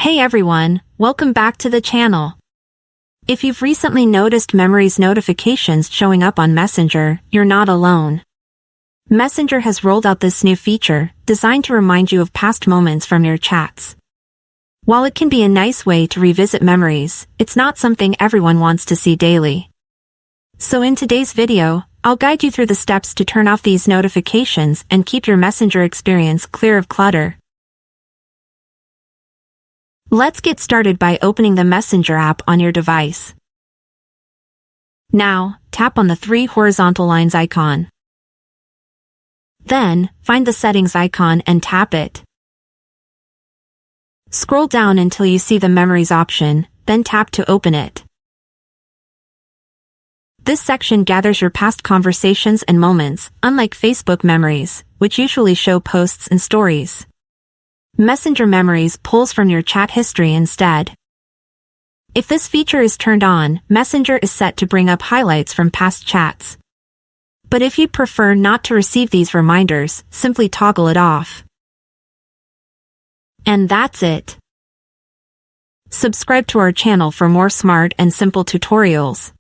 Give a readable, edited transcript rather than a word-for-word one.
Hey everyone, welcome back to the channel. If you've recently noticed Memories notifications showing up on Messenger, you're not alone. Messenger has rolled out this new feature, designed to remind you of past moments from your chats. While it can be a nice way to revisit memories, it's not something everyone wants to see daily. So in today's video, I'll guide you through the steps to turn off these notifications and keep your Messenger experience clear of clutter. Let's get started by opening the Messenger app on your device. Now, tap on the three horizontal lines icon. Then, find the settings icon and tap it. Scroll down until you see the Memories option, then tap to open it. This section gathers your past conversations and moments, unlike Facebook Memories, which usually show posts and stories. Messenger Memories pulls from your chat history instead. If this feature is turned on, Messenger is set to bring up highlights from past chats. But if you prefer not to receive these reminders, simply toggle it off. And that's it. Subscribe to our channel for more smart and simple tutorials.